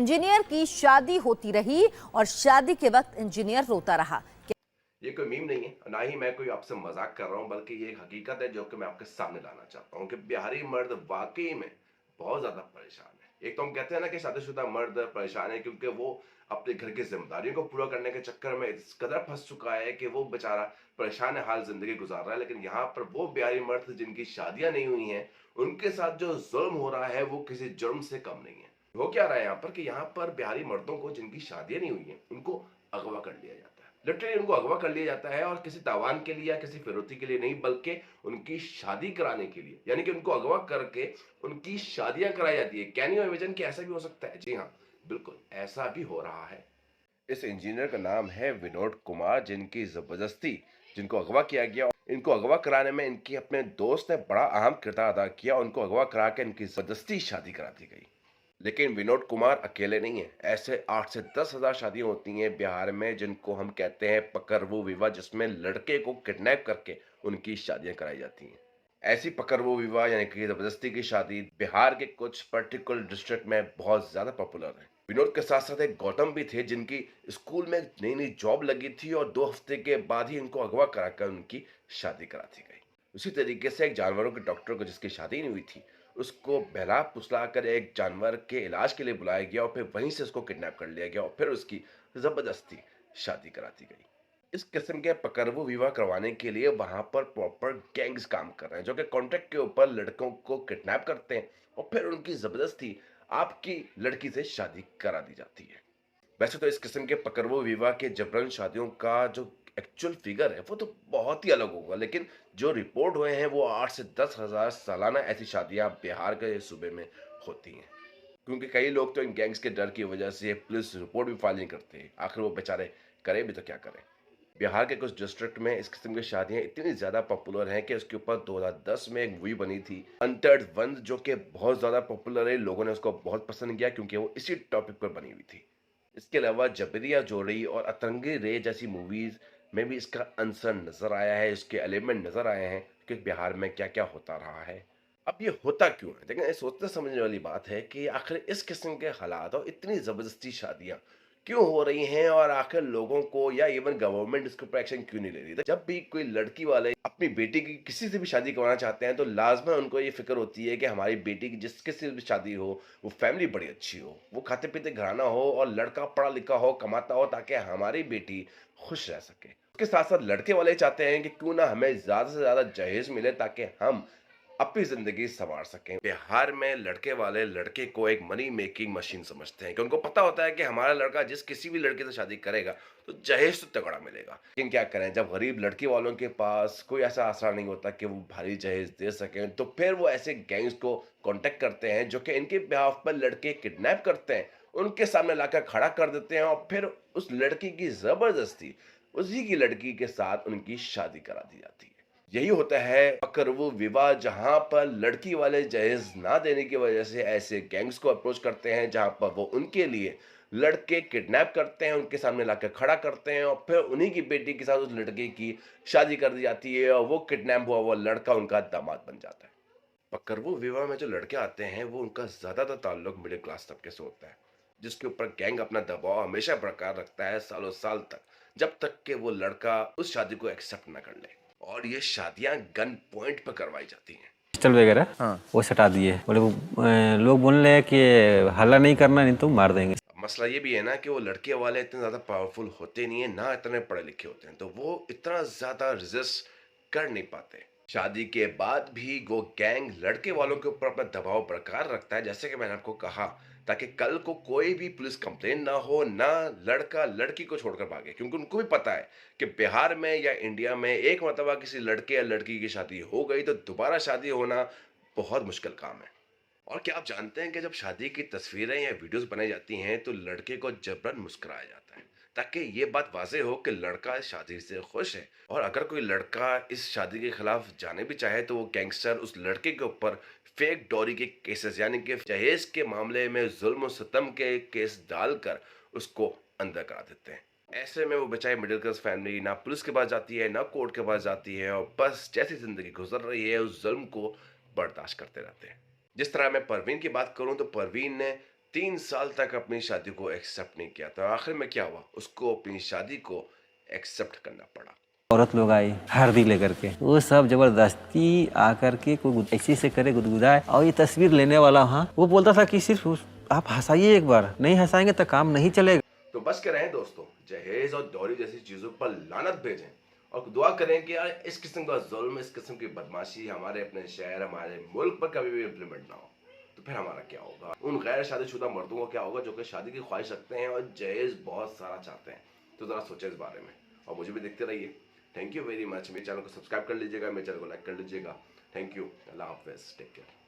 Engineer की शादी होती रही और शादी के वक्त इंजीनियर रोता रहा। ये कोई मीम नहीं है, ना ही मैं कोई आपसे मजाक कर रहा हूँ, बल्कि ये एक हकीकत है जो कि मैं आपके सामने लाना चाहता हूँ कि बिहारी मर्द वाकई में बहुत ज्यादा परेशान है। एक तो हम कहते हैं ना कि शादीशुदा मर्द परेशान है क्योंकि वो अपने घर की जिम्मेदारियों को पूरा करने के चक्कर में इस कदर फंस चुका है कि वो बेचारा परेशान हाल जिंदगी गुजार रहा है। लेकिन यहाँ पर वो बिहारी मर्द जिनकी शादियां नहीं हुई हैं, उनके साथ जो जुल्म हो रहा है वो किसी जुर्म से कम नहीं है। हो क्या रहा है यहाँ पर कि यहाँ पर बिहारी मर्दों को जिनकी शादियां नहीं हुई हैं उनको अगवा कर लिया जाता है। लिटरली उनको अगवा कर लिया जाता है, और किसी तावान के लिए या किसी फिरौती के लिए नहीं, बल्कि उनकी शादी कराने के लिए। यानी कि उनको अगवा करके उनकी शादियां कराई जाती है। कैन यू इमेजिन कि ऐसा भी हो सकता है? जी हाँ, बिल्कुल ऐसा भी हो रहा है। इस इंजीनियर का नाम है विनोद कुमार, जिनकी जबरदस्ती जिनको अगवा किया गया। इनको अगवा कराने में इनकी अपने दोस्त ने बड़ा अहम किरदार अदा किया। उनको अगवा करा के इनकी जबरदस्ती शादी करा दी गई। लेकिन विनोद कुमार अकेले नहीं है। ऐसे 8 से 10 हजार शादियां होती हैं बिहार में, जिनको हम कहते हैं पकड़वू विवाह, जिसमें लड़के को किडनैप करके उनकी शादियां कराई जाती हैं। ऐसी पकड़वू विवाह यानी कि जबरदस्ती की शादी बिहार के कुछ पर्टिकुलर डिस्ट्रिक्ट में बहुत ज्यादा पॉपुलर है। विनोद के साथ साथ एक गौतम भी थे, जिनकी स्कूल में नई नई जॉब लगी थी और 2 हफ्ते के बाद ही इनको अगवा कराकर उनकी शादी करा दी गई। उसी तरीके से एक जानवरों के डॉक्टर को जिसकी शादी नहीं हुई थी, उसको बहला फुसला कर एक जानवर के इलाज के लिए बुलाया गया और फिर वहीं से उसको किडनैप कर लिया गया और फिर उसकी जबरदस्ती शादी करा दी गई। इस किस्म के पकड़वू विवाह करवाने के लिए वहां पर प्रॉपर गैंग्स काम कर रहे हैं, जो कि कॉन्ट्रैक्ट के ऊपर लड़कों को किडनैप करते हैं और फिर उनकी जबरदस्ती आपकी लड़की से शादी करा दी जाती है। वैसे तो इस किस्म के पकड़वू विवाह के जबरन शादियों का जो एक्चुअल फिगर है वो तो बहुत ही अलग होगा, लेकिन जो रिपोर्ट हुए हैं वो 8 से 10 हजार सालाना ऐसी शादियां बिहार के सूबे में होती हैं। क्योंकि कई लोग तो इन गैंग्स के डर की वजह से पुलिस रिपोर्ट भी फाइल नहीं करते। आखिर वो बेचारे करें भी तो क्या करें। बिहार के कुछ डिस्ट्रिक्ट में इस किस्म की शादियां इतनी ज्यादा पॉपुलर हैं कि उसके ऊपर 2010 में एक मूवी बनी थी अनटर्ड वन, जो कि बहुत ज्यादा पॉपुलर है। लोगों ने उसको बहुत पसंद किया क्योंकि वो इसी टॉपिक पर बनी हुई थी। इसके अलावा जबरिया जोड़ी और अतरंगी रे जैसी मूवीज में भी इसका आंसर नजर आया है, इसके एलिमेंट नजर आए हैं कि बिहार में क्या क्या होता रहा है। अब ये होता क्यों है? लेकिन ये सोचने समझने वाली बात है कि आखिर इस किस्म के हालात और इतनी जबरदस्ती शादियां क्यों हो रही हैं, और आखिर लोगों को या इवन गवर्नमेंट इसके ऊपर एक्शन क्यों नहीं ले रही? जब भी कोई लड़की वाले अपनी बेटी की किसी से भी शादी करवाना चाहते हैं तो लाजमन उनको ये फिक्र होती है कि हमारी बेटी की जिस किसी से भी शादी हो वो फैमिली बड़ी अच्छी हो, वो खाते पीते घराना हो और लड़का पढ़ा लिखा हो, कमाता हो, ताकि हमारी बेटी खुश रह सके। उसके साथ साथ लड़के वाले चाहते हैं कि क्यों ना हमें ज्यादा से ज्यादा जहेज मिले ताकि हम अपनी जिंदगी संवार सकें। बिहार में लड़के वाले लड़के को एक मनी मेकिंग मशीन समझते हैं कि उनको पता होता है कि हमारा लड़का जिस किसी भी लड़के से शादी करेगा तो जहेज तो तगड़ा मिलेगा। लेकिन क्या करें, जब गरीब लड़की वालों के पास कोई ऐसा आसरा नहीं होता कि वो भारी जहेज दे सकें, तो फिर वो ऐसे गैंग्स को कांटेक्ट करते हैं जो कि इनके बिहाफ पर लड़के किडनैप करते हैं, उनके सामने लाकर खड़ा कर देते हैं और फिर उस लड़की की जबरदस्ती उसी की लड़की के साथ उनकी शादी करा दी जाती है। यही होता है पकड़वू विवाह, जहां पर लड़की वाले जहेज ना देने की वजह से ऐसे गैंग्स को अप्रोच करते हैं, जहां पर वो उनके लिए लड़के किडनैप करते हैं, उनके सामने लाकर खड़ा करते हैं और फिर उन्हीं की बेटी के साथ उस लड़के की शादी कर दी जाती है और वो किडनैप हुआ वो लड़का उनका दामाद बन जाता है। पकड़वू विवाह में जो लड़के आते हैं वो उनका ज्यादातर ताल्लुक मिडिल क्लास तबके से होता है, जिसके ऊपर गैंग अपना दबाव हमेशा बरकरार रखता है सालों साल तक, जब तक कि वो लड़का उस शादी को एक्सेप्ट ना कर ले। और ये शादियां गन पॉइंट पर करवाई जाती हैं। पिस्टल वगैरह वो सटा दिए, बोले लोग बोलने लगे कि हल्ला नहीं करना नहीं तो मार देंगे। अब मसला ये भी है ना कि वो लड़के वाले इतने ज्यादा पावरफुल होते नहीं है, ना इतने पढ़े लिखे होते हैं, तो वो इतना ज्यादा रेजिस्ट कर नहीं पाते। शादी के बाद भी वो गैंग लड़के वालों के ऊपर अपना दबाव बरकरार रखता है, जैसे कि मैंने आपको कहा, ताकि कल को कोई भी पुलिस कंप्लेन ना हो, ना लड़का लड़की को छोड़कर भागे। क्योंकि उनको भी पता है कि बिहार में या इंडिया में एक मरतबा किसी लड़के या लड़की की शादी हो गई तो दोबारा शादी होना बहुत मुश्किल काम है। और क्या आप जानते हैं कि जब शादी की तस्वीरें या वीडियोस बनाई जाती हैं तो लड़के को जबरन मुस्कुराया जाता है, ताकि ये बात वाज़ेह हो कि लड़का इस शादी से खुश है। और अगर कोई लड़का इस शादी के खिलाफ जाने भी चाहे तो वो गैंगस्टर उस लड़के के ऊपर फेक डॉरी के केसेस यानी कि जहेज के मामले में जुल्म और सितम के केस डालकर उसको अंदर करा देते हैं। ऐसे में वो बेचारी मिडिल क्लास फैमिली ना पुलिस के पास जाती है, ना कोर्ट के पास जाती है, और बस जैसी जिंदगी गुजर रही है उस जुल्म को बर्दाश्त करते रहते हैं। जिस तरह मैं परवीन की बात करूं तो परवीन ने 3 साल तक अपनी शादी को एक्सेप्ट नहीं किया था, आखिर में क्या हुआ, उसको अपनी शादी को एक्सेप्ट करना पड़ा। औरत लोग आई हल्दी लेकर के, वो सब जबरदस्ती आकर के कोई ऐसे से करे, गुदगुदाए। और ये तस्वीर लेने वाला वो बोलता था कि सिर्फ आप हंसाइए एक बार, नहीं हंसाएंगे तो काम नहीं चलेगा। तो बस के रहें दोस्तों, जहेज और दौरी जैसी चीजों पर लानत भेजें और दुआ करें कि यार इस किस्म का जुल्म, इस किस्म की बदमाशी हमारे अपने शहर, हमारे मुल्क पर कभी भी इम्प्लीमेंट ना हो। तो फिर हमारा क्या होगा, उन गैर शादीशुदा मर्दों को क्या होगा जो कि शादी की ख्वाहिश रखते हैं और जहेज बहुत सारा चाहते हैं। तो जरा सोचें इस बारे में और मुझे भी देखते रहिए। Thank you very much. मेरे चैनल को सब्सक्राइब कर लीजिएगा, मेरे चैनल को लाइक कर लीजिएगा। थैंक यू, अल्लाह हाफिज़, टेक केयर।